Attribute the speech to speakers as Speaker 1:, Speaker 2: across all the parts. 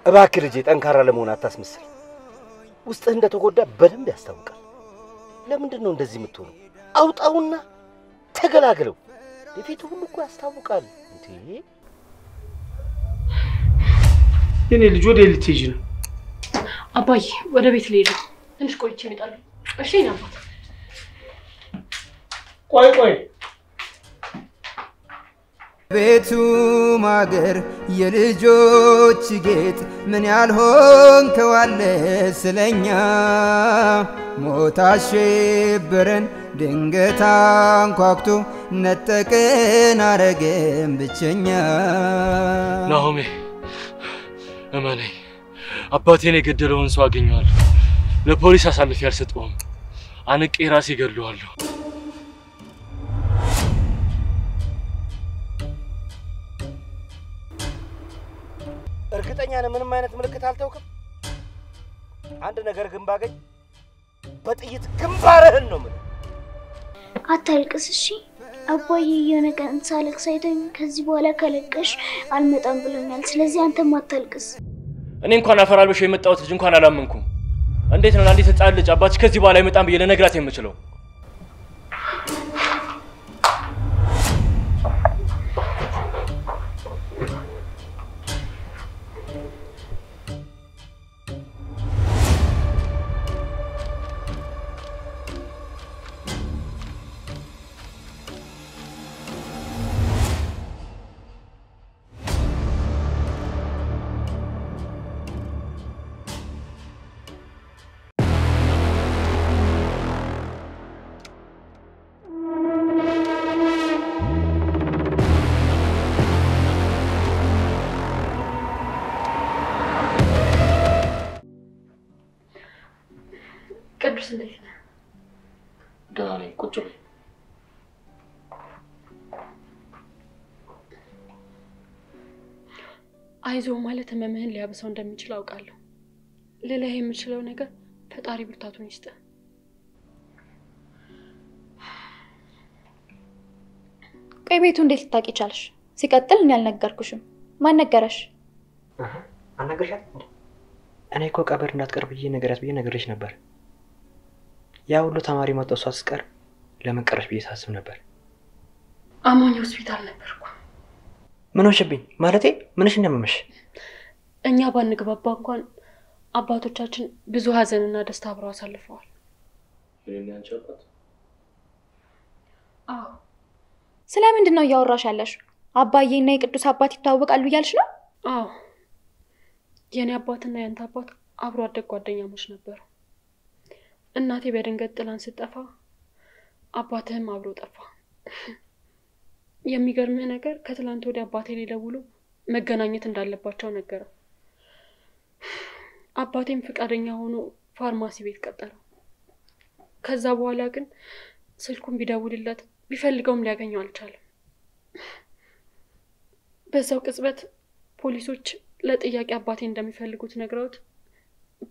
Speaker 1: እባክህ ልጄ ጠንካራ ለመሆን አታስመስል ውስጥህ እንደተጎዳ በደንብ ያስታውቃል ለምንድን ነው እንደዚህ የምትሆነው አውጣውና ተገላግለው ለፊቱ ሁሉ እኮ ያስታውቃል እንዴ
Speaker 2: የኔ ልጅ ወደ ልትሄጂ ነው
Speaker 3: አባዬ ወደ ቤት ልሄድ ትንሽ ቆይቼ እመጣለሁ እሺ አባት
Speaker 2: ቆይ
Speaker 4: ቤቱ ማገር የልጆች ጌጥ ምን ያልሆንከው አለ ስለኛ ሞት አሸበረን ድንገት አንኳኩቶ ነጠቀን አረገን ብቸኛ
Speaker 5: ናሆሜ እመነኝ አባቴን የገደለውን ሰው አገኘዋለሁ ለፖሊስ አሳልፌ አልሰጠውም አንቄ ራሴ ገድለዋለሁ
Speaker 1: እርግጠኛ ነህ ምንም አይነት ምልክት አልተውክም አንድ ነገር ግን ባገኝ በጥይት ግንባርህን ነው ምን
Speaker 6: አታልቅስ እሺ አባዬ የሆነ ቀን ሳለቅስ አይተኝ ከዚህ በኋላ ከለቀሽ አልመጣም ብሎኛል ስለዚህ አንተም አታልቅስ
Speaker 5: እኔ እንኳን አፈራልበሽ የመጣሁት ልጅ እንኳን አላመንኩም እንዴት ነው አንዲት ህፃን ልጅ አባትሽ ከዚህ በኋላ አይመጣም ብዬ ለነግራት የምችለው
Speaker 3: ቅዱስ እንዴት ነህ
Speaker 5: ደህና ነኝ ቁጭ በይ
Speaker 3: አይዞህ ማለት ህመምህን ሊያብሰው እንደሚችል አውቃለሁ ሌላው የምችለው ነገር ፈጣሪ ብርታቱን ይስጥ
Speaker 7: ቆይ ቤቱ እንዴት ልታቂ ቻልሽ ሲቀጥል እኔ አልነገርኩሽም ማን ነገረሽ
Speaker 8: አናገርሻት እኔ እኮ ቀብር እንዳትቀርብዬ ነገርሽ ነበር ያ ሁሉ ተማሪ መጥቶ ሳስቀር ለምን ቀረሽ ብዬ ሳስብ ነበር
Speaker 3: አሞኝ ሆስፒታል ነበርኩ
Speaker 8: ምን ሆነሽብኝ ማለቴ ምንሽ እንደመመሽ
Speaker 3: እኛ ባንግባባ እንኳን አባቶቻችን ብዙ ሀዘንና ደስታ አብረው አሳልፈዋል
Speaker 5: እኔ አንቺ አባት
Speaker 3: አዎ
Speaker 7: ስለምንድን ነው ያወራሽ ያለሽ አባዬና የቅዱስ አባት ይተዋወቃሉ ይያልሽ ነው
Speaker 3: አዎ የኔ አባትና ያንተ አባት አብሮ አደግ ጓደኛሞች ነበሩ እናቴ በድንገት ጥላን ስትጠፋ አባትህም አብሮ ጠፋ የሚገርምህ ነገር ከትላንት ወዲያ አባቴ ላይ ደውሎ መገናኘት እንዳለባቸው ነገረው አባቴም ፍቃደኛ ሆኖ ፋርማሲ ቤት ቀጠረው ከዛ በኋላ ግን ስልኩን ቢደውልለት ቢፈልገውም ሊያገኘው አልቻለም በዛው ቅጽበት ፖሊሶች ለጥያቄ አባቴ እንደሚፈልጉት ነግረውት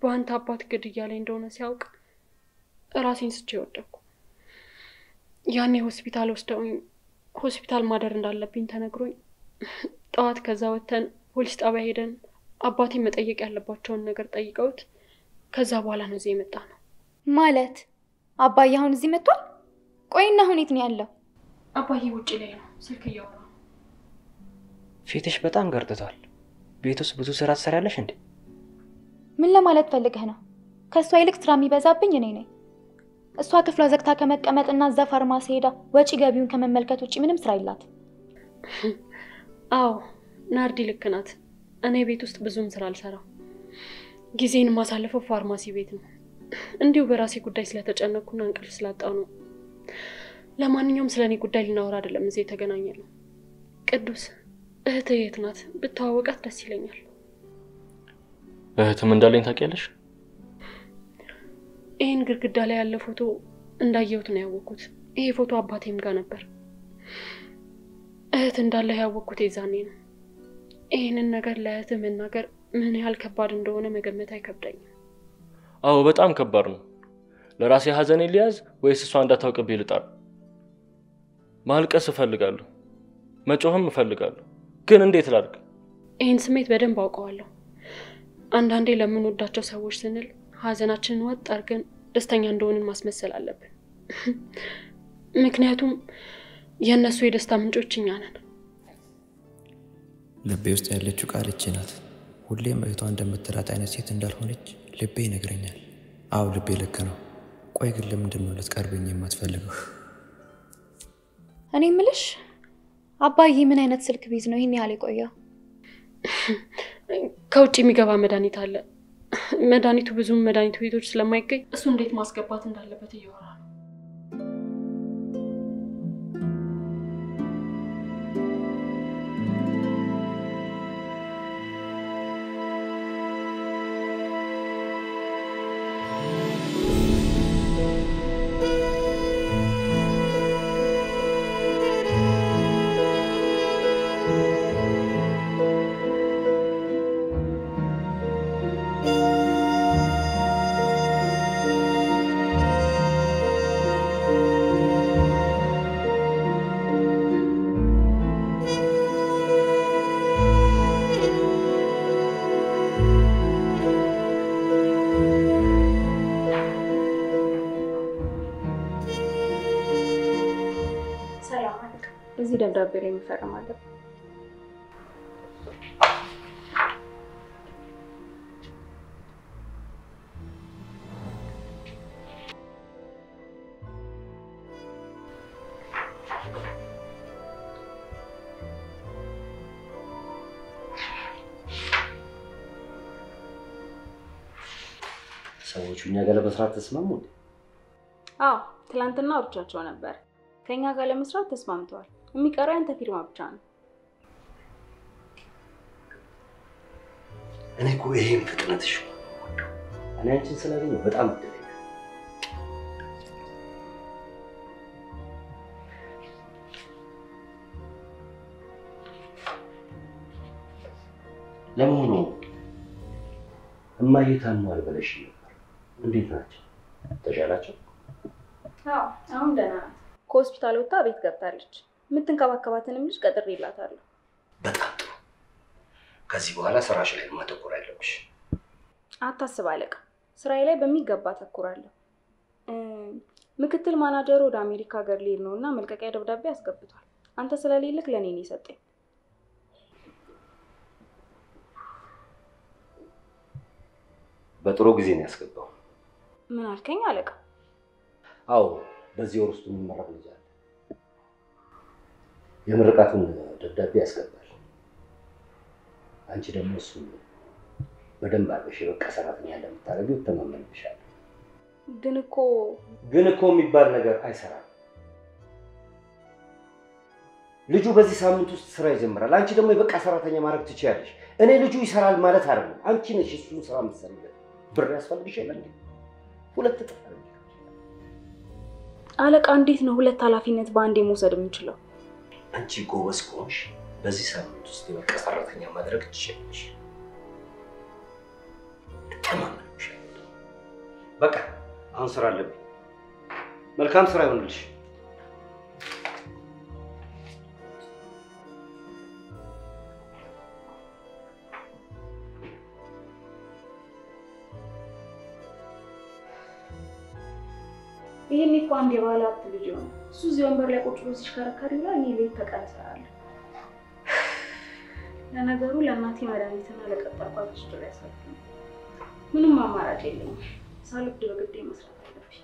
Speaker 3: በአንተ አባት ግድያ ላይ እንደሆነ ሲያውቅ ራሴን ስቼ ወደቅኩ ያኔ ሆስፒታል ወስደውኝ ሆስፒታል ማደር እንዳለብኝ ተነግሮኝ ጣዋት ከዛ ወተን ፖሊስ ጣቢያ ሄደን አባቴ መጠየቅ ያለባቸውን ነገር ጠይቀውት ከዛ በኋላ ነው እዚህ የመጣ ነው
Speaker 7: ማለት አባዬ አሁን እዚህ መጥቷል ቆይና አሁን የት ነው ያለው
Speaker 3: አባዬ ውጪ ላይ ነው ስልክ እያወራ
Speaker 8: ፊትሽ በጣም ገርጥቷል ቤቱስ ብዙ ስራ ትሰራለሽ እንዴ
Speaker 7: ምን ለማለት ፈልገህ ነው ከሷ ይልቅ ስራ የሚበዛብኝ እኔ ነኝ እሷ ክፍሏ ዘግታ ከመቀመጥና እዛ ፋርማሲ ሄዳ ወጪ ገቢውን ከመመልከት ውጪ ምንም ስራ ይላት
Speaker 3: አዎ ናርዲ ልክ ናት እኔ ቤት ውስጥ ብዙም ስራ አልሰራም ጊዜን ማሳለፈው ፋርማሲ ቤት ነው እንዲሁ በራሴ ጉዳይ ስለተጨነኩና እንቅልፍ ስላጣው ነው ለማንኛውም ስለኔ ጉዳይ ልናወራ አይደለም እዚህ ተገናኘነው ቅዱስ እህቴ የት ናት ብታዋወቃት ደስ ይለኛል
Speaker 5: እህትም እንዳለኝ ታውቂያለሽ
Speaker 3: ይሄን ግድግዳ ላይ ያለ ፎቶ እንዳየሁት ነው ያወቅኩት ይሄ ፎቶ አባቴም ጋር ነበር እህት እንዳለ ያወቅኩት የዛኔ ነው ይሄንን ነገር ለእህት መናገር ምን ያህል ከባድ እንደሆነ መገመት አይከብደኝም
Speaker 5: አዎ በጣም ከባድ ነው ለራሴ ሀዘኔ ሊያዝ ወይስ እሷ እንዳታውቅብኝ ልጣር ማልቀስ እፈልጋለሁ መጮህም እፈልጋለሁ ግን እንዴት ላድርግ
Speaker 3: ይሄን ስሜት በደንብ አውቀዋለሁ አንዳንዴ ለምንወዳቸው ሰዎች ስንል ሀዘናችንን ወጥ አድርገን ደስተኛ እንደሆንን ማስመሰል አለብን። ምክንያቱም የእነሱ የደስታ ምንጮች እኛ ነን።
Speaker 8: ልቤ ውስጥ ያለችው ቃል እቺ ናት። ሁሌም እህቷ እንደምትላት አይነት ሴት እንዳልሆነች ልቤ ይነግረኛል። አዎ ልቤ ልክ ነው። ቆይ ግን ለምንድን ነው ልትቀርበኝ የማትፈልገው?
Speaker 7: እኔ ምልሽ አባዬ ምን አይነት ስልክ ቢዝ ነው ይሄን ያህል የቆየው?
Speaker 3: ከውጭ የሚገባ መድኃኒት አለ። መድኃኒቱ ብዙም መድኃኒት ቤቶች ስለማይገኝ እሱ እንዴት ማስገባት እንዳለበት እያወራ ነው። እዚህ ደብዳቤ ላይ መፈረም አለበት።
Speaker 1: ሰዎቹ እኛ ጋር ለመስራት ተስማሙ እንዴ?
Speaker 9: አዎ ትላንትና አውርቻቸው ነበር። ከኛ ጋር ለመስራት ተስማምተዋል። የሚቀረው ያንተ ፊርማ ብቻ ነው።
Speaker 1: እኔ እኮ ይሄን ፍጥነትሽ እኔ አንቺን ስላገኘሁ በጣም እድለኛ። ለመሆኑ እማዬ ታሟል ብለሽ ነበር? እንዴት ናቸው? ተሻላቸው?
Speaker 9: አዎ አሁን ደህና ናት። ከሆስፒታል ወጣ ቤት ገብታለች። የምትንከባከባትንም ልጅ ቀጥሬላታለሁ።
Speaker 1: በጣም ጥሩ። ከዚህ በኋላ ስራሽ ላይ ማተኮር አለብሽ።
Speaker 9: አታስብ አለቃ፣ ስራዬ ላይ በሚገባ አተኩራለሁ። ምክትል ማናጀሩ ወደ አሜሪካ ሀገር ሊሄድ ነውና መልቀቂያ ደብዳቤ አስገብቷል። አንተ ስለሌለክ ለኔ ነው የሰጠኝ።
Speaker 1: በጥሩ ጊዜ ነው ያስገባው።
Speaker 9: ምን አልከኝ አለቃ?
Speaker 1: አዎ በዚህ ወር ውስጥ የሚመረቅ ልጅ አለ። የምርቃቱን ደብዳቤ ያስገባል። አንቺ ደግሞ እሱ በደንብ አድርገሽ የበቃ ሰራተኛ እንደምታደርጊው ተማመንብሻለሁ። ግን እኮ የሚባል ነገር አይሰራም። ልጁ በዚህ ሳምንት ውስጥ ስራ ይጀምራል። አንቺ ደግሞ የበቃ ሰራተኛ ማድረግ ትችያለሽ። እኔ ልጁ ይሰራል ማለት አይደለም። አንቺ ነሽ እሱን ስራ የምትሰሪለት። ብር ያስፈልግሻል እንዴ? ሁለት እጥፍ
Speaker 9: አለቃ። እንዴት ነው ሁለት ኃላፊነት በአንዴ መውሰድ የምችለው?
Speaker 1: አንቺ ጎበዝ ከሆንሽ በዚህ ሳምንት ውስጥ የበቃ ሰራተኛ ማድረግ ትችያለሽ። ተማመንብሻለሁ። በቃ አሁን ስራ አለብኝ። መልካም ስራ ይሁንልሽ።
Speaker 9: ይሄን እኮ አንድ የባለ ሀብት ልጅ ነው። እሱ እዚህ ወንበር ላይ ቁጭ ብሎ ሲሽከረከር ይውላል። እኔ ሌት ተቀን እሰራለሁ። ለነገሩ ለእናቴ መድኃኒትና ለቀጠርኳት ልጅ ብር ያሳልፍኝ። ምንም አማራጭ የለኝም። ሳልወድ በግዴ መስራት አለብኝ።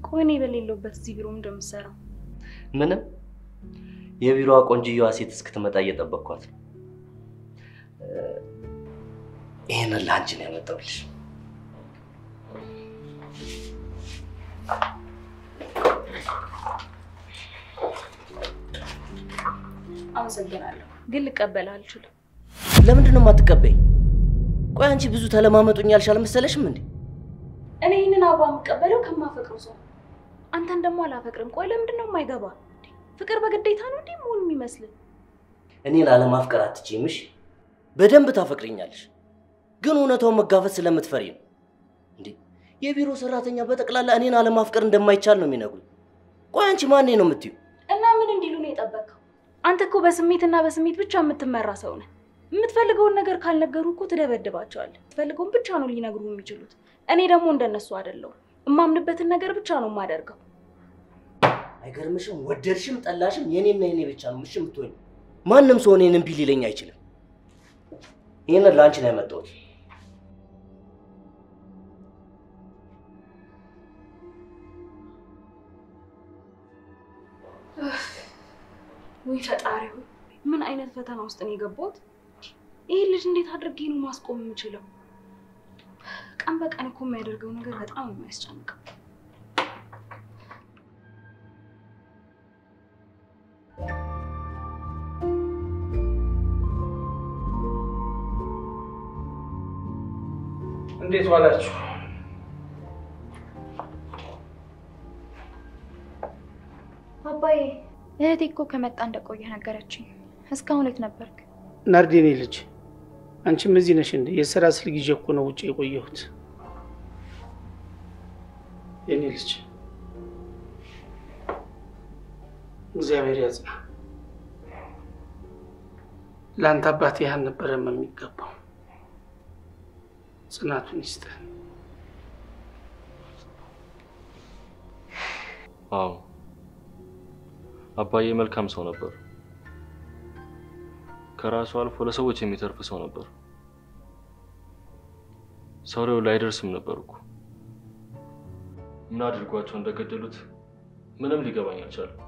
Speaker 9: ቆኔ በሌለበት እዚህ ቢሮ እንደምሰራው
Speaker 1: ምንም የቢሮዋ ቆንጆዋ ሴት እስክትመጣ እየጠበቅኳት ነው። ይሄንን ለአንቺ ነው ያመጣሁልሽ።
Speaker 9: አመሰግናለሁ፣ ግን ልቀበል አልችልም።
Speaker 1: ለምንድን ነው የማትቀበይኝ? ቆይ አንቺ ብዙ ተለማመጡኛልሽ አልመሰለሽም እንዴ?
Speaker 9: እኔ ይህንን አበባ የምቀበለው ከማፈቅረው ሰው፣ አንተን ደግሞ አላፈቅርም። ቆይ ለምንድን ነው የማይገባ? ፍቅር በግዴታ ነው እንዴ መሆን የሚመስል?
Speaker 1: እኔ ላለማፍቀር አትችይምሽ። በደንብ ታፈቅሪኛለሽ፣ ግን እውነታውን መጋፈጥ ስለምትፈሪ ነው እንዴ? የቢሮ ሰራተኛ በጠቅላላ እኔን አለማፍቀር እንደማይቻል ነው የሚነግሩኝ። ቆይ አንቺ ማን ነው የምትዩ?
Speaker 9: እና ምን እንዲሉ ነው የጠበቀው? አንተ እኮ በስሜትና በስሜት ብቻ የምትመራ ሰው ነህ። የምትፈልገውን ነገር ካልነገሩ እኮ ትደበድባቸዋለህ። የምትፈልገውን ብቻ ነው ሊነግሩ የሚችሉት። እኔ ደግሞ እንደነሱ አይደለሁም። እማምንበትን ነገር ብቻ ነው የማደርገው።
Speaker 1: አይገርምሽም? ወደድሽም ጠላሽም የኔና የኔ ብቻ ነው ምሽ የምትሆኝ። ማንም ሰው እኔን እምቢ ሊለኝ አይችልም። ይሄን ለአንቺ ነው ያመጣሁት።
Speaker 9: ወይ ፈጣሪ ሆይ፣ ምን አይነት ፈተና ውስጥ ነው የገባሁት? ይሄ ልጅ እንዴት አድርጌ ነው ማስቆም የምችለው? ቀን በቀን እኮ የሚያደርገው ነገር በጣም ነው የሚያስጨንቀው።
Speaker 2: እንዴት ዋላችሁ?
Speaker 7: አባዬ እህቴ እኮ ከመጣ እንደቆየ ነገረችኝ። እስካሁን የት ነበርክ?
Speaker 2: ናርዲኔ ልጅ አንቺም እዚህ ነሽ እንዴ? የሥራ ስልክ ይዤ እኮ ነው ውጪ የቆየሁት። የኔ ልጅ እግዚአብሔር ያጽና። ለአንተ አባት ያህል ነበረም የሚገባው። ጽናቱን ይስጥህ።
Speaker 5: አዎ አባዬ መልካም ሰው ነበር። ከራሱ አልፎ ለሰዎች የሚተርፍ ሰው ነበር። ሰውሬው ላይደርስም ነበር እኮ። ምን አድርጓቸው እንደገደሉት ምንም ሊገባኝ አልቻለም።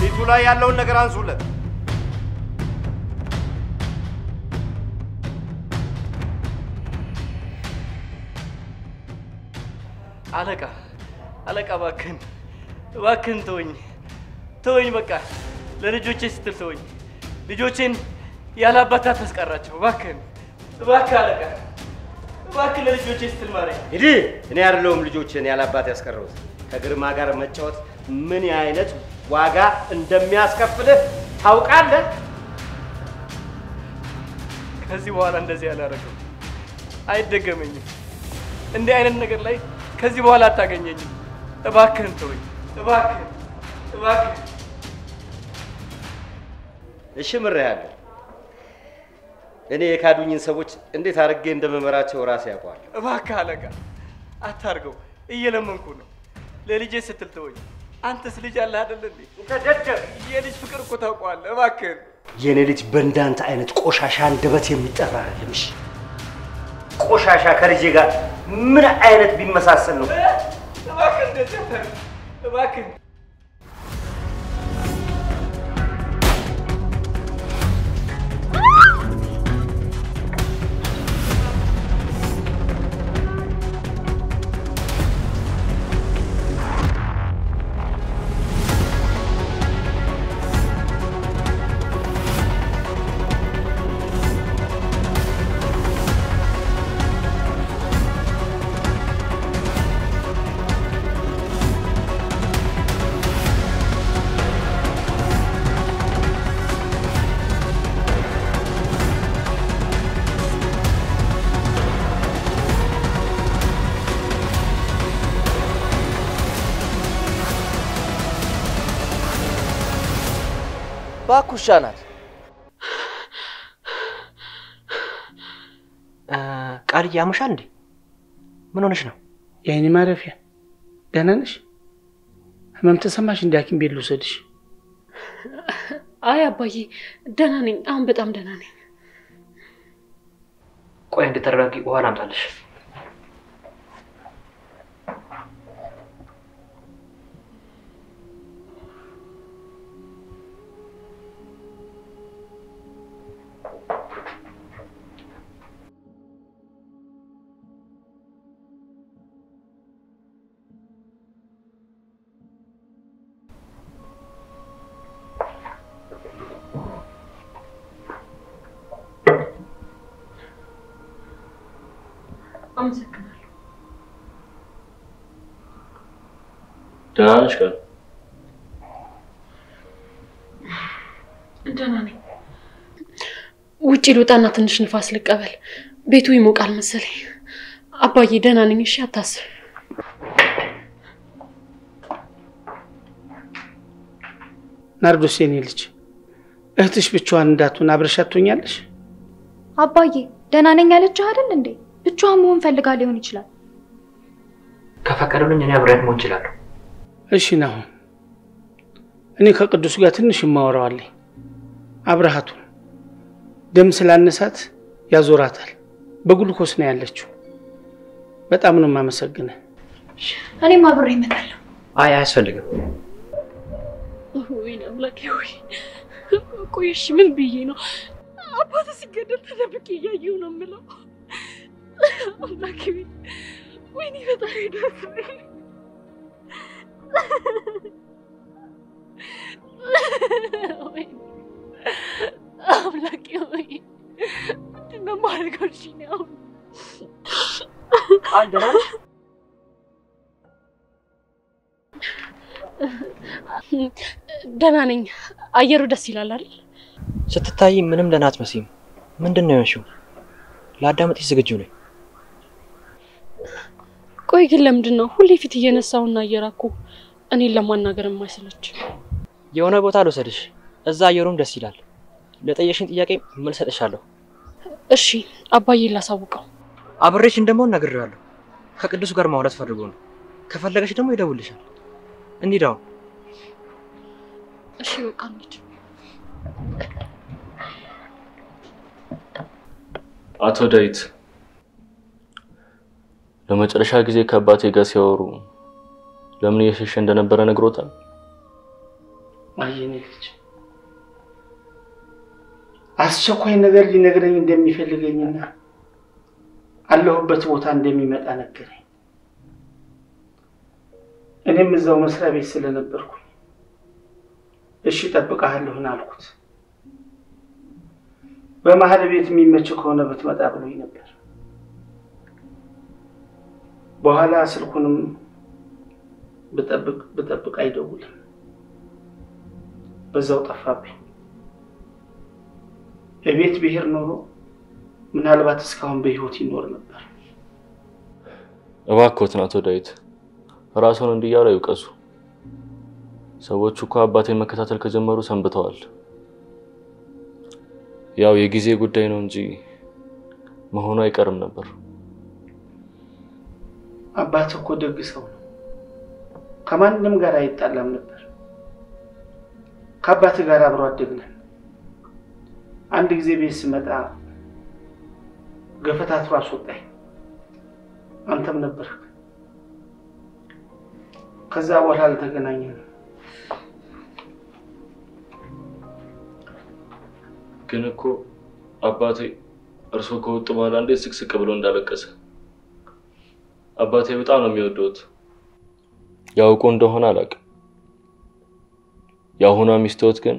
Speaker 1: ቤቱ ላይ ያለውን ነገር አንሱለት።
Speaker 5: አለቃ እባክህን ተወኝ በቃ ለልጆቼ ስትል ተወኝ። ልጆቼን ያለ አባት አታስቀራቸው እባክህ አለቃ፣ እባክህ ለልጆቼ ስትል ማረኝ።
Speaker 1: ሂድ። እኔ አይደለሁም ልጆቼን ያለ አባት ያስቀረሁት። ከግርማ ጋር መጫወት ምን አይነት ዋጋ እንደሚያስከፍልህ ታውቃለህ?
Speaker 5: ከዚህ በኋላ እንደዚህ ያላረገው አይደገመኝም። እንዲህ አይነት ነገር ላይ ከዚህ በኋላ አታገኘኝም። እባክህን ተወኝ እባክህ።
Speaker 1: እሺ ምሬሃለሁ። እኔ የካዱኝን ሰዎች እንዴት አድርጌ እንደመመራቸው ራሴ ያውቀዋል።
Speaker 5: እባክህ አለቃ አታርገው፣ እየለመንኩ ነው። ለልጄ ስትል ተወኝ። አንተስ ልጅ አለ አይደል እንዴ? ተደደብ። የልጅ ፍቅር እኮ ታውቀዋለህ። እባክህ
Speaker 1: የኔ ልጅ በእንዳንተ አይነት ቆሻሻ አንደበት የሚጠራ አይደለም። እሺ ቆሻሻ ከልጄ ጋር ምን አይነት ቢመሳሰል ነው?
Speaker 5: እባክህ እንደዚህ አታርግ እባክህ። ባኩሻ ናት።
Speaker 8: ቃልዬ ያሙሻል እንዴ? ምን ሆነሽ ነው?
Speaker 2: የአይኔ ማረፊያ ደህና ነሽ? ህመም ተሰማሽ? እንደ ሐኪም ቤት ልውሰድሽ?
Speaker 3: አይ አባዬ ደህና ነኝ፣ አሁን በጣም ደህና ነኝ።
Speaker 8: ቆይ እንድትረጋጊ ውሃ ላምጣልሽ።
Speaker 3: አመሰግናለሁ።
Speaker 5: ደህና ነሽ?
Speaker 3: ደህና ነኝ። ውጪ ልውጣና ትንሽ ንፋስ ልቀበል። ቤቱ ይሞቃል መሰለኝ። አባዬ ደህና ነኝ፣ እሺ አታስብ።
Speaker 2: ናርዶስ የኔ ልጅ እህትሽ ብቻዋን እንዳትሆን አብረሻት ትሆኛለሽ?
Speaker 7: አባዬ ደህና ነኝ ያለችህ አይደል እንዴ? ብቻዋን መሆን ፈልጋ ሊሆን ይችላል።
Speaker 8: ከፈቀዱልኝ እኔ አብሬያት መሆን እችላለሁ።
Speaker 2: እሺ ነው። እኔ ከቅዱስ ጋር ትንሽ ማወራዋለኝ። አብረሃቱ ደም ስላነሳት ያዞራታል። በግሉኮስ ነው ያለችው። በጣም ነው የማመሰግነው።
Speaker 7: እኔም አብሬ እመጣለሁ።
Speaker 8: አይ አያስፈልግም።
Speaker 3: ወይ አምላኬ ወይ ቆይሽ ምን ብዬ ነው? አባቴ ሲገደል ተደብቄ እያየሁ ነው የምለው። አምላኬ ወይኔ ፈጣሪ ደርሰኝ። አምላኬ ወይ ምንድን ነው የማደርገው? እሺ ነው
Speaker 8: ደህና ነሽ?
Speaker 3: ደህና ነኝ። አየሩ ደስ ይላል አይደል?
Speaker 8: ስትታይ ምንም ደህና አትመስይም። ምንድን ነው የሆንሽው? ለአዳመጥሽ ዝግጁ ነኝ።
Speaker 3: ቆይ ግን ለምንድን ነው ሁሌ ፊት እየነሳውና እየራኩ እኔን ለማናገር የማይሰለች?
Speaker 8: የሆነ ቦታ ልወሰድሽ። እዛ አየሩም ደስ ይላል። ለጠየሽኝ ጥያቄ መልስ ሰጥሻለሁ።
Speaker 3: እሺ አባዬ ላሳውቀው።
Speaker 8: አብሬሽ እንደምሆን ነግሬዋለሁ። ከቅዱስ ጋር ማውራት ፈልጎ ነው። ከፈለገሽ ደግሞ ይደውልሻል። እንሂድ አሁን።
Speaker 3: እሺ በቃ እንሂድ።
Speaker 10: አቶ ዳዊት ለመጨረሻ ጊዜ ከአባቴ ጋር ሲያወሩ ለምን እየሸሸ እንደነበረ ነግሮታል?
Speaker 2: ማየኔ ልጅ አስቸኳይ ነገር ሊነግረኝ እንደሚፈልገኝና አለሁበት ቦታ እንደሚመጣ ነገረኝ። እኔም እዛው መስሪያ ቤት ስለነበርኩ እሺ እጠብቅሃለሁና አልኩት። በመሀል ቤት የሚመች ከሆነ ብትመጣ ብሎኝ ነበር። በኋላ ስልኩንም ብጠብቅ አይደውልም። በዛው ጠፋብኝ። እቤት ብሄር ኖሮ ምናልባት እስካሁን በህይወት ይኖር ነበር።
Speaker 10: እባክዎትን አቶ ዳዊት ራስዎን እንዲያሉ ይውቀሱ። ሰዎቹ እኮ አባቴን መከታተል ከጀመሩ ሰንብተዋል። ያው የጊዜ ጉዳይ ነው እንጂ መሆኑ አይቀርም ነበር።
Speaker 2: አባት እኮ ደግ ሰው ነው። ከማንም ጋር አይጣላም ነበር። ከአባት ጋር አብሮ አደግነን። አንድ ጊዜ ቤት ስመጣ ገፈታትሮ አስወጣኝ። አንተም ነበርክ። ከዛ በኋላ አልተገናኘንም።
Speaker 10: ግን እኮ አባቴ እርሶ ከወጡ በኋላ እንዴት ስቅስቅ ብሎ እንዳለቀሰ። አባቴ በጣም ነው የሚወደውት። ያውቁ እንደሆነ አላውቅም። የአሁኗ ሚስቶት ግን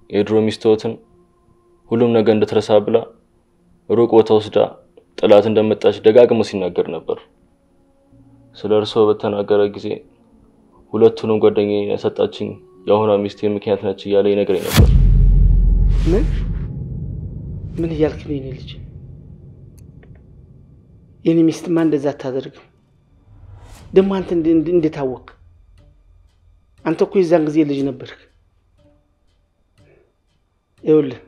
Speaker 10: የድሮ ሚስቶትን ሁሉም ነገር እንድትረሳ ብላ ሩቅ ቦታ ወስዳ ጥላት እንደመጣች ደጋግሞ ሲናገር ነበር። ስለ እርሶ በተናገረ ጊዜ ሁለቱንም ጓደኛዬ ያሰጣችኝ የአሁኗ ሚስቴ ምክንያት ነች እያለ ይነግረኝ ነበር።
Speaker 2: ምን እያልክ ነው የኔ ልጅ? የኔ ሚስትማ እንደዛ አታደርግም። ደግሞ አንተ እንዴት አወቅ? አንተ እኮ የዛን ጊዜ ልጅ ነበርክ። ይኸውልህ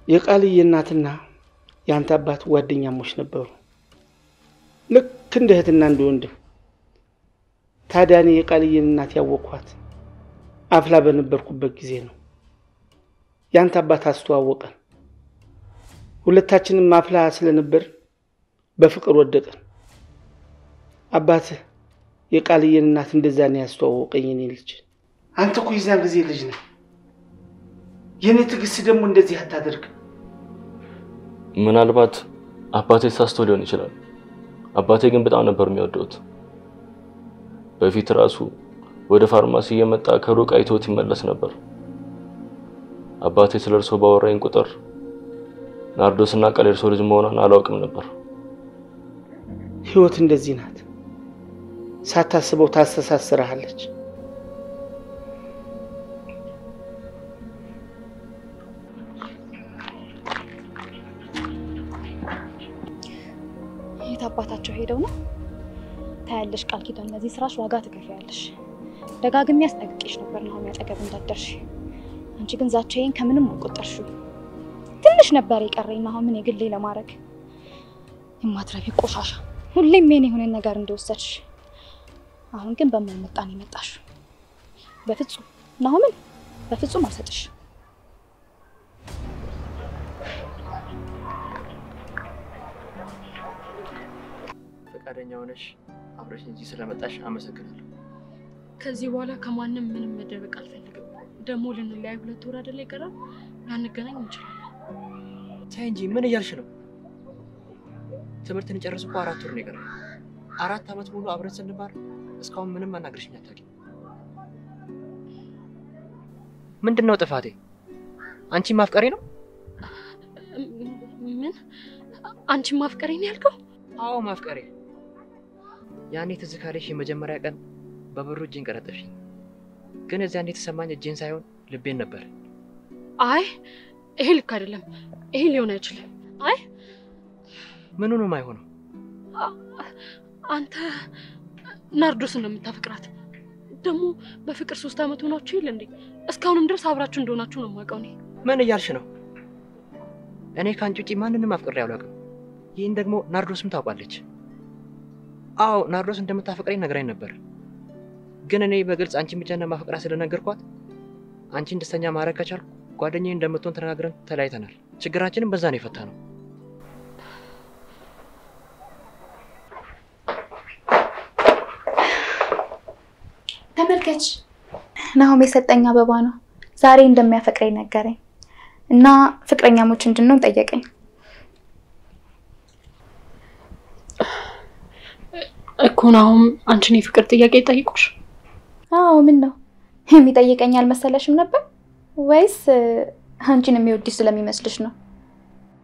Speaker 2: የቃልዬ እናትና የአንተ አባት ጓደኛሞች ነበሩ፣ ልክ እንደ እህትና እንደ ወንድም። ታዲያ እኔ የቃልዬን እናት ያወቅኳት አፍላ በነበርኩበት ጊዜ ነው። ያንተ አባት አስተዋወቀን። ሁለታችንም አፍላ ስለነበር በፍቅር ወደቀን። አባትህ የቃልዬን እናት እንደዛ ነው ያስተዋወቀኝ። እኔ ልጅ አንተ እኮ የዛን ጊዜ ልጅ ነህ። የኔ ትዕግስት ደግሞ እንደዚህ አታደርግ።
Speaker 10: ምናልባት አባቴ ሳስቶ ሊሆን ይችላል። አባቴ ግን በጣም ነበር የሚወደውት። በፊት ራሱ ወደ ፋርማሲ እየመጣ ከሩቅ አይቶት ይመለስ ነበር። አባቴ ስለ እርሶ ባወራኝ ቁጥር ናርዶስና ቃል የእርሶ ልጅ መሆኗን አላውቅም ነበር።
Speaker 2: ህይወት እንደዚህ ናት። ሳታስበው ታስተሳስረሃለች።
Speaker 7: የት አባታቸው ሄደው ነው? ታያለሽ ቃል ኪዳን፣ ለዚህ ስራሽ ዋጋ ትከፍያለሽ። ደጋግሜ አስጠንቅቄሽ ነበር ናሆም ያጠገብ እንዳትደርሺ። አንቺ ግን ዛቻዬን ከምንም አልቆጠርሽው። ትንሽ ነበር የቀረኝ ናሆምን የግሌ ለማድረግ። የማትረቢ ቆሻሻ፣ ሁሌም የኔ የሆነ ነገር እንደወሰድሽ። አሁን ግን በማይመጣ ነው የመጣሽው። በፍጹም ናሆምን በፍጹም አልሰጥሽ።
Speaker 8: ፈቃደኛ ሆነሽ አብረሽ እንጂ ስለመጣሽ አመሰግናለሁ።
Speaker 3: ከዚህ በኋላ ከማንም ምንም መደበቅ አልፈልግም። ደግሞ ልንለያይ 2 ወር አይደለ ይቀራል፣ ላንገናኝ እንችላለን።
Speaker 8: ተይ እንጂ ምን እያልሽ ነው? ትምህርትን ጨርስ እኮ 4 ወር ነው የቀረው። 4 ዓመት ሙሉ አብረን ስንማር እስካሁን ምንም አናግርሽኝ አታውቂም። ምንድነው ጥፋቴ? አንቺ ማፍቀሬ ነው?
Speaker 3: ምን? አንቺ ማፍቀሬ ነው ያልከው?
Speaker 8: አዎ ማፍቀሬ። ያኔ ትዝ ካለሽ የመጀመሪያ ቀን በብሩ እጄን ቀረጠፍሽኝ። ግን እዚያ እንዴት ተሰማኝ? እጄን ሳይሆን ልቤን ነበር።
Speaker 3: አይ ይሄ ልክ አይደለም። ይሄ ሊሆን አይችልም። አይ
Speaker 8: ምኑ ነው የማይሆነው?
Speaker 3: አንተ ናርዶስን ነው የምታፈቅራት። ደግሞ በፍቅር 3 ዓመት ሆናችሁ ይል እንዴ? እስካሁንም ድረስ አብራችሁ እንደሆናችሁ ነው የማውቀው እኔ።
Speaker 8: ምን እያልሽ ነው? እኔ ካንቺ ውጪ ማንንም አፍቅሬ አላውቅም። ይህን ደግሞ ናርዶስም ታውቃለች። አዎ ናርዶስ እንደምታፈቅረኝ ነግራኝ ነበር። ግን እኔ በግልጽ አንቺን ብቻ እንደማፈቅራት ስለነገርኳት አንቺን ደስተኛ ማድረግ ከቻልኩ ጓደኛዬ እንደምትሆን ተነጋግረን ተለያይተናል። ችግራችንን በዛ ነው የፈታነው።
Speaker 7: ተመልከች፣ ናሆም የሰጠኝ አበባ ነው። ዛሬ እንደሚያፈቅረኝ ነገረኝ እና ፍቅረኛሞች እንድንሆን ጠየቀኝ።
Speaker 3: እኮ ናሆም አንቺን የፍቅር ጥያቄ ጠይቆሽ?
Speaker 7: አዎ ምን ነው የሚጠይቀኝ አልመሰለሽም ነበር? ወይስ አንቺን የሚወድሽ ስለሚመስልሽ ነው?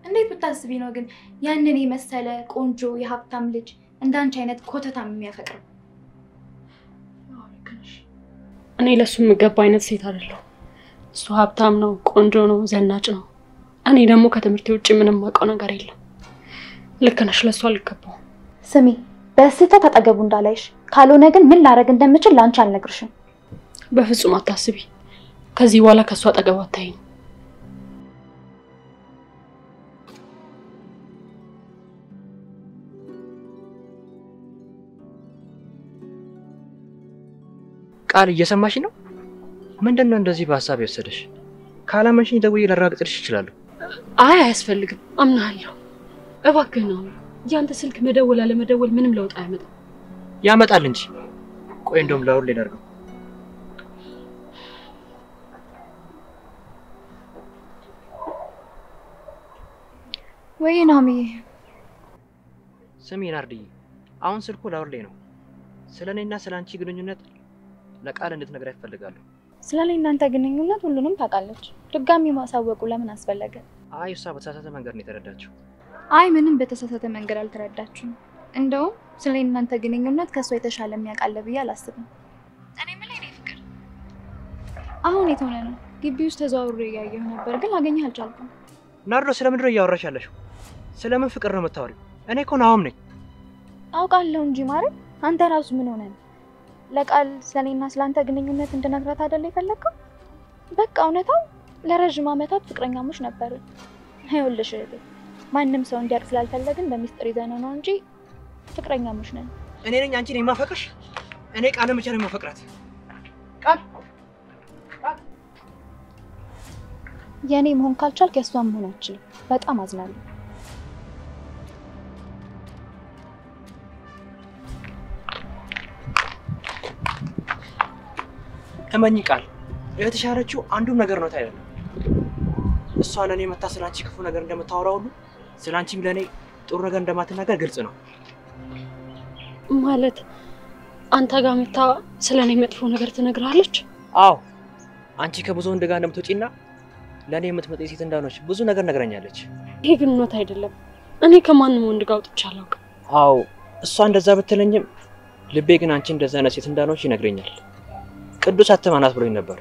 Speaker 7: እንዴት ብታስቢ ነው ግን ያንን የመሰለ ቆንጆ የሀብታም ልጅ እንዳንቺ አይነት ኮተታም የሚያፈቅረው?
Speaker 3: እኔ ለሱ የምገባ አይነት ሴት አይደለሁ። እሱ ሀብታም ነው፣ ቆንጆ ነው፣ ዘናጭ ነው። እኔ ደግሞ ከትምህርት ውጪ ምንም አውቀው ነገር የለም። ልክ ነሽ፣ ለሱ አልገባው።
Speaker 7: ስሚ፣ በስህተት አጠገቡ እንዳላይሽ፣ ካልሆነ ግን ምን ላረግ እንደምችል ላንቺ አልነግርሽም።
Speaker 3: በፍጹም አታስቢ። ከዚህ በኋላ ከሱ አጠገቡ አታይኝ።
Speaker 8: ቃል እየሰማሽ ነው? ምንድነው እንደዚህ በሐሳብ የወሰደሽ? ካላመንሽኝ ደውዬ ላረጋግጥልሽ እችላለሁ።
Speaker 3: አይ አያስፈልግም፣ አምናለሁ። እባክህ ነው ያንተ ስልክ መደወል አለመደወል ምንም ለውጥ አያመጣም።
Speaker 8: ያመጣል እንጂ። ቆይ እንደውም ላውል ላድርገው።
Speaker 7: ወይ ናሚዬ፣
Speaker 8: ስሚ ናርዲዬ፣ አሁን ስልኩ ላውል ላይ ነው። ስለኔና ስላንቺ ግንኙነት ለቃል እንድትነግራት እፈልጋለሁ።
Speaker 7: ስለኔ እናንተ ግንኙነት ሁሉንም ታውቃለች። ድጋሚ ማሳወቁ ለምን አስፈለገ?
Speaker 8: አይ እሷ በተሳሳተ መንገድ ነው የተረዳችው።
Speaker 7: አይ ምንም በተሳሳተ መንገድ አልተረዳችሁም። እንደውም ስለኔ እናንተ ግንኙነት ከሷ የተሻለ የሚያውቃለ ብዬ አላስብም። እኔ ምን ላይ ነው ፍቅር? አሁን የት ሆነ ነው? ግቢ ውስጥ ተዘዋውሬ እያየሁ ነበር ግን ላገኘህ አልቻልኩም።
Speaker 8: ናርዶ ስለምንድን ነው እያወራሽ ያለሽው? ስለምን ፍቅር ነው የምታወሪው? እኔ እኮ ናሆም ነኝ።
Speaker 7: አውቃለሁ እንጂ ማለት አንተ ራሱ ምን ሆነ ነው? ለቃል ስለኔና ስላንተ ግንኙነት እንድነግራት አይደል የፈለከው? በቃ በቃ እውነታው ለረጅም ዓመታት ፍቅረኛሞች ነበርን። ይኸውልሽ ማንም ሰው እንዲያውቅ ስላልፈለግን በሚስጥር ይዘነው ነው እንጂ ፍቅረኛሞች ነን።
Speaker 8: እኔ ነኝ አንቺን የማፈቅርሽ? እኔ ቃል ብቻ ነው የማፈቅራት። ቃል
Speaker 7: የኔ መሆን ካልቻልክ የሷ መሆን አትችልም። በጣም አዝናለሁ።
Speaker 8: እመኚ ቃል የተሻለችው አንዱም ነገር ነው ታያለህ። እሷ ለኔ መታ ስላንቺ ክፉ ነገር እንደምታወራው ሁሉ ስላንቺም ለኔ ጥሩ ነገር እንደማትናገር ግልጽ ነው።
Speaker 3: ማለት አንተ ጋር መታ ስለኔ መጥፎ ነገር ትነግራለች?
Speaker 8: አዎ አንቺ ከብዙ ወንድ ጋር እንደምትወጪና ለኔ የምትመጣ ሴት እንዳልሆነች ብዙ ነገር ነግረኛለች።
Speaker 3: ይሄ ግን እውነት አይደለም። እኔ ከማንም ወንድ ጋር ወጥቼ አላውቅም።
Speaker 8: አዎ እሷ እንደዛ ብትለኝም ልቤ ግን አንቺ እንደዛ አይነት ሴት እንዳልሆነች ይነግረኛል። ቅዱስ አትማናት ብሎኝ ነበር።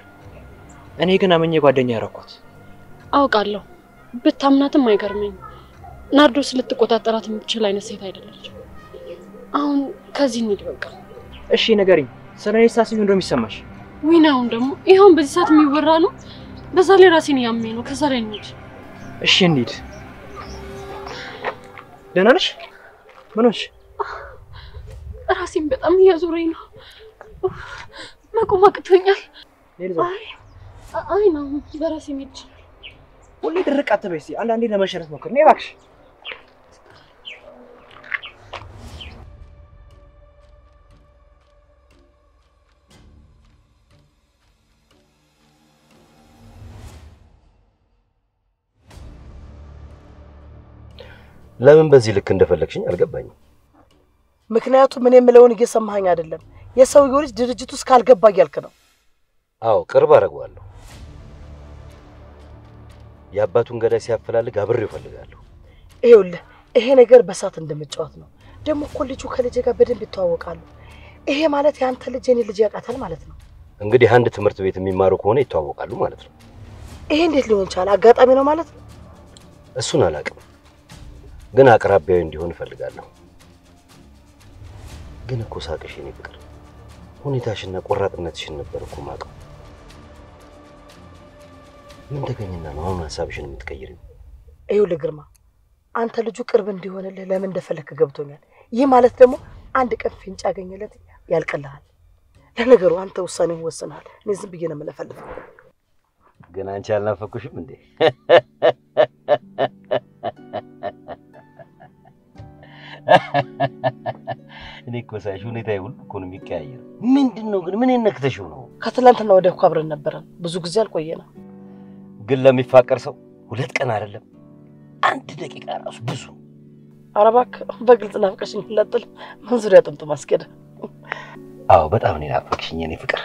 Speaker 8: እኔ ግን አመኘ ጓደኛ ያረኳት።
Speaker 3: አውቃለሁ። ብታምናትም አይገርመኝ። ናርዶስ ልትቆጣጠራት የምትችል አይነት ሴት አይደለች። አሁን ከዚህ እንሂድ በቃ።
Speaker 8: እሺ ንገሪኝ፣ ስለኔ ሳስቢ እንደው የሚሰማሽ?
Speaker 3: ዊናውን ደግሞ ይሄውን በዚህ ሰዓት የሚወራ ነው። በዛ ላይ ራሴን ያመኝ ነው። ከዛ ላይ እንሂድ።
Speaker 8: እሺ እንሂድ። ደህና ነሽ? ምን ሆንሽ?
Speaker 3: ራሴን በጣም እያዞረኝ ነው። መቆም አቅቶኛል። አይ ነው በራሴ መሄድ።
Speaker 8: ሁሌ ድርቅ አትበይ እስኪ። አንዳንዴ ለመሸነፍ ሞክር። ነይ እባክሽ።
Speaker 1: ለምን በዚህ ልክ እንደፈለግሽኝ አልገባኝም።
Speaker 2: ምክንያቱም ምን የምለውን እየሰማኸኝ አይደለም። የሰውየው ልጅ ድርጅቱ ውስጥ ካልገባ እያልክ ነው።
Speaker 1: አዎ ቅርብ አደርገዋለሁ። የአባቱን ገዳይ ሲያፈላልግ አብሬው እፈልጋለሁ።
Speaker 2: ይኸውልህ ይሄ ነገር በሳት እንደምጫወት ነው። ደግሞ እኮ ልጁ ከልጄ ጋር በደንብ ይተዋወቃሉ። ይሄ ማለት ያንተ ልጅ የኔ ልጅ ያውቃታል ማለት ነው።
Speaker 1: እንግዲህ አንድ ትምህርት ቤት የሚማሩ ከሆነ ይተዋወቃሉ ማለት ነው።
Speaker 2: ይሄ እንዴት ሊሆን ቻለ? አጋጣሚ ነው ማለት ነው?
Speaker 1: እሱን አላውቅም፣ ግን አቅራቢያዊ እንዲሆን እፈልጋለሁ። ግን እኮ ሳቅሽ የኔ ፍቅር፣ ሁኔታሽና ቆራጥነትሽን ነበር እኮ ማውቀው። ምን ተገኘና ነው አሁን ሐሳብሽን የምትቀይሪው?
Speaker 2: ይኸውልህ ግርማ፣ አንተ ልጁ ቅርብ እንዲሆንልህ ለምን እንደፈለክ ገብቶኛል። ይህ ማለት ደግሞ አንድ ቀን ፍንጭ ያገኘለት ያልቀልሃል። ለነገሩ አንተ ውሳኔውን ወስነሃል። እኔ ዝም ብዬ ነው የምለፈልፈው።
Speaker 1: ግን አንቺ አልናፈኩሽም እንዴ? እኔ እኮ ሳይሽ ሁኔታዬ ሁሉ እኮ ነው የሚቀያየር። ምንድነው ግን ምን ነክተሽው ነው?
Speaker 2: ከትላንትና ወዲያ እኮ አብረን ነበረን። ብዙ ጊዜ አልቆየንም።
Speaker 1: ግን ለሚፋቀር ሰው 2 ቀን አይደለም 1 ደቂቃ ራሱ ብዙ።
Speaker 2: ኧረ እባክህ በግልጽ ናፍቀሽኝ ለጥል ምን ዙሪያ ጥምጥም አስኬደ?
Speaker 1: አዎ በጣም ነው ናፈቅሽኝ የኔ ፍቅር።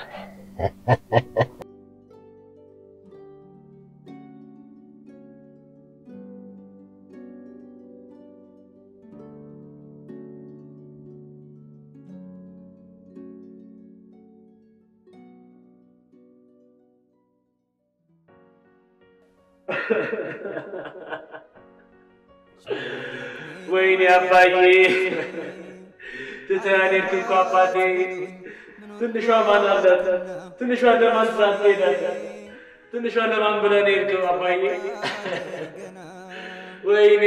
Speaker 5: ወይኔ አባዬ ትታኔ እኮ አባቴ ትንሿ ማን አላት? ትንሿ ለማን ትሄዳለህ? ትንሿ ለማን ብለህ ነው የሄድከው አባዬ? ወይኔ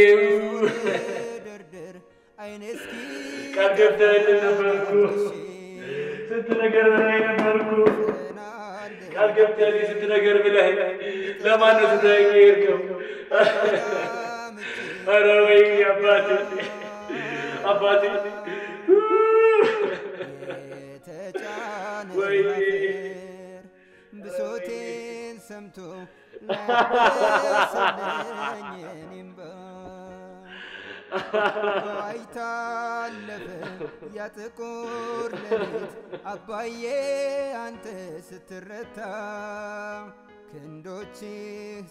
Speaker 5: ቃል ገብተህልኝ ነበርኩ። ስንት ነገር ብለኸኝ ነበርኩ። ቃል ገብተህልኝ ስንት ነገር ብለኸኝ ለማን ነው ትተኸኝ የሄድከው? ኧረ ወይኔ አባቴ አባቴ ወይኔ
Speaker 4: ብሶቴን ሰምቶ አይታለፈ ያ ጥቁር ሌሊት አባዬ አንተ ስትረታ ክንዶችህ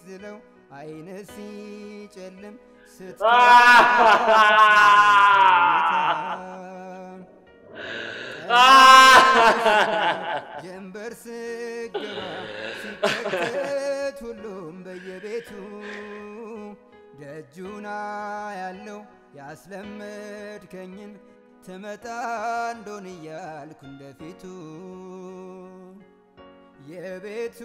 Speaker 4: ዝለው አይነ ሲጨልም ጀንበር ስገባ ሲከተት ሁሉም በየቤቱ ደጁና ያለው ያስለመድከኝን ትመጣ እንደሆን እያልኩ እንደፊቱ የቤቱ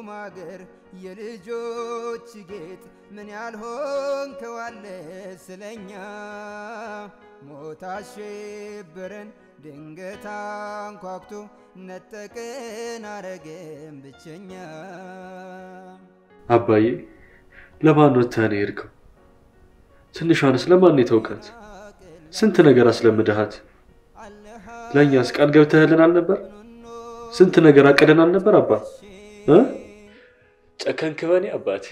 Speaker 4: ማገር የልጆች ጌጥ ምን ያልሆንከው አለ ስለኛ ሞት አሸበረን ድንገት አንኳኩቶ ነጠቅን አረገን ብቸኛ
Speaker 11: አባዬ ለማን ወጥተህ ነው የሄድከው? ትንሿንስ ለማን የተውካት? ስንት ነገር አስለምደሃት ለእኛስ ቃል ገብተህልናል ነበር? ስንት ነገር አቅደናል ነበር አባ
Speaker 10: ጨከንክበኔ አባቴ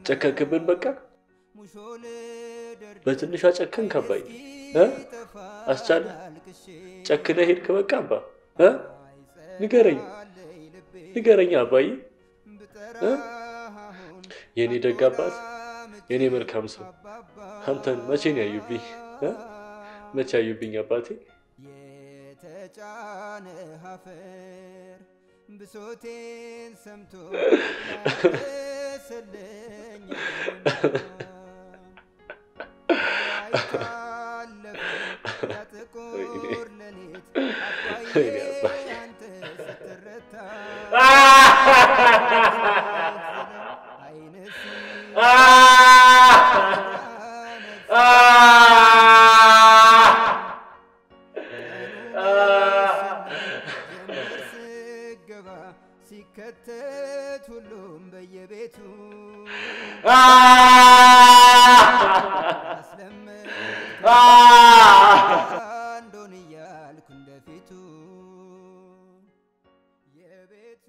Speaker 10: ጨከንክብን በቃ በትንሿ ጨከንክ አባዬ አስቻለ ጨክነ ሄድክ በቃ አባ ንገረኝ አባዬ የኔ ደግ አባት የኔ መልካም ሰው አንተን መቼ ነው ያዩብኝ መቼ ያዩብኝ አባቴ
Speaker 4: የተጫነ አፈር ብሶቴን ሰምቶ ያሰለኝ ጥቁር ሌሊት አባዬ አንተ ስትረታ አይነሲ ሲከተት ሁሉም በየቤቱ አንዶን እያልኩ እንደፊቱ የቤቱ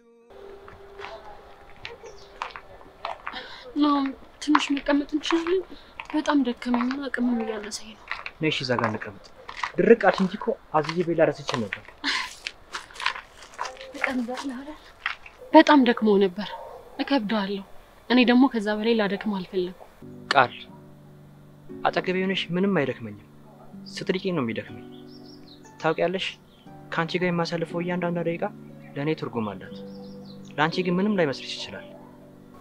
Speaker 3: ናም ትንሽ መቀመጥ እንችላለን? በጣም ደከመኝና አቅምም እያነሰኝ ነው።
Speaker 8: ነሽ እዛ ጋር እንቀመጥ። ድርቅ አልሽ እንጂ እኮ አዝዬ ቤላ ረስቼ ነበር።
Speaker 3: በጣም ደክሞ ነበር። እከብዳለሁ። እኔ ደግሞ ከዛ በላይ ላደክም አልፈለኩም።
Speaker 8: ቃል አጠገቤ ሆነሽ ምንም አይደክመኝም። ስትርቂኝ ነው የሚደክመኝ። ታውቂያለሽ ካንቺ ጋር የማሳልፈው እያንዳንዱ ደቂቃ ለኔ ትርጉም አላት። ላንቺ ግን ምንም ላይመስልሽ ይችላል።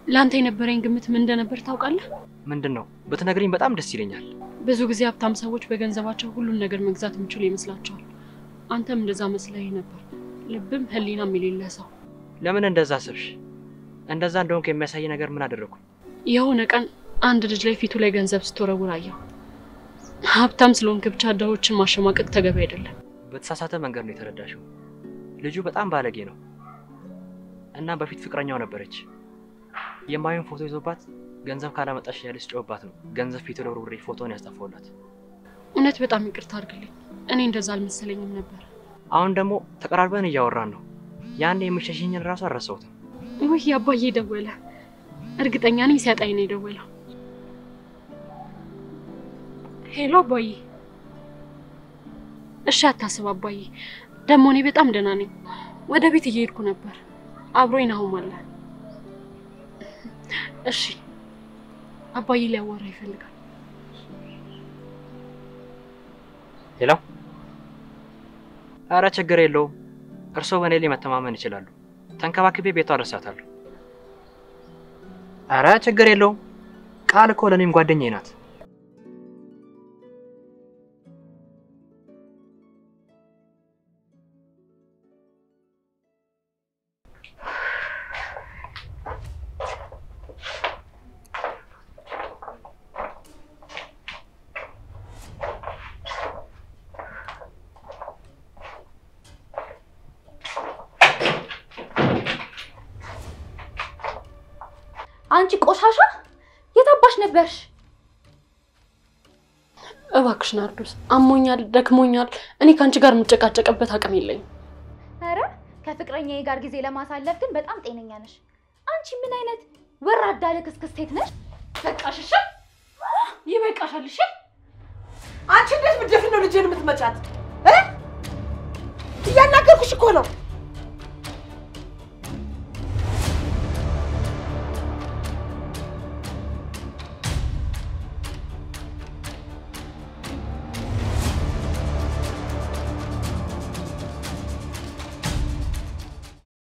Speaker 3: ላንተ የነበረኝ ግምት ምን እንደነበር ታውቃለህ?
Speaker 8: ምንድነው? ብትነግሪኝ በጣም ደስ ይለኛል።
Speaker 3: ብዙ ጊዜ ሀብታም ሰዎች በገንዘባቸው ሁሉን ነገር መግዛት የሚችሉ ይመስላቸዋል። አንተም እንደዛ መስለኝ ነበር። ልብም ህሊናም የሌለህ ሰው።
Speaker 8: ለምን እንደዛ አሰብሽ? እንደዛ እንደሆንክ የሚያሳይ ነገር ምን አደረኩ?
Speaker 3: የሆነ ቀን አንድ ልጅ ላይ ፊቱ ላይ ገንዘብ ስትወረውር አየሁ። ሀብታም ስለሆንክ ብቻ ድሆችን ማሸማቀቅ ተገቢ አይደለም።
Speaker 8: በተሳሳተ መንገድ ነው የተረዳሽው። ልጁ በጣም ባለጌ ነው እና በፊት ፍቅረኛው ነበረች። የማየውን ፎቶ ይዞባት ገንዘብ ካላመጣሽ ያለች ጮህባት ነው ገንዘብ ፊቱ ላይ ወርውሬ ፎቶን ያስጠፋውላት።
Speaker 3: እውነት በጣም ይቅርታ አድርግልኝ። እኔ እንደዛ አልመሰለኝም ነበር።
Speaker 8: አሁን ደግሞ ተቀራርበን እያወራን ነው። ያኔ የምሸሽኝን ራሱ አልረሳሁትም።
Speaker 3: ወይ አባዬ ደወለ። እርግጠኛ ነኝ ሲያጣኝ ነው የደወለው። ሄሎ አባዬ። እሺ አታስብ አባዬ። ደግሞ እኔ በጣም ደህና ነኝ። ወደ ቤት እየሄድኩ ነበር። አብሮኝ ናሁም አለ። እሺ አባዬ ሊያወራ ይፈልጋል።
Speaker 8: ሄሎ። ኧረ ችግር የለውም። እርስዎ በእኔ ላይ መተማመን ይችላሉ። ተንከባክቤ ቤቷ አደርሳታለሁ። ኧረ ችግር የለውም። ቃል እኮ ለእኔም ጓደኛዬ ናት።
Speaker 9: አንቺ ቆሻሻ የታባሽ ነበርሽ?
Speaker 3: እባክሽ ናርዶስ አሞኛል፣ ደክሞኛል። እኔ ካንቺ ጋር የምጨቃጨቅበት አቅም የለኝም።
Speaker 9: አረ ከፍቅረኛዬ ጋር ጊዜ ለማሳለፍ ግን በጣም ጤነኛ ነሽ። አንቺ ምን አይነት ወራዳ ልክስክስ ሴት ነሽ?
Speaker 12: በቃሽ እሺ፣ ይበቃሻል እሺ። አንቺ እንዴት ምድፍ ነው ልጄን የምትመጫት? እያናገርኩሽ እኮ ነው።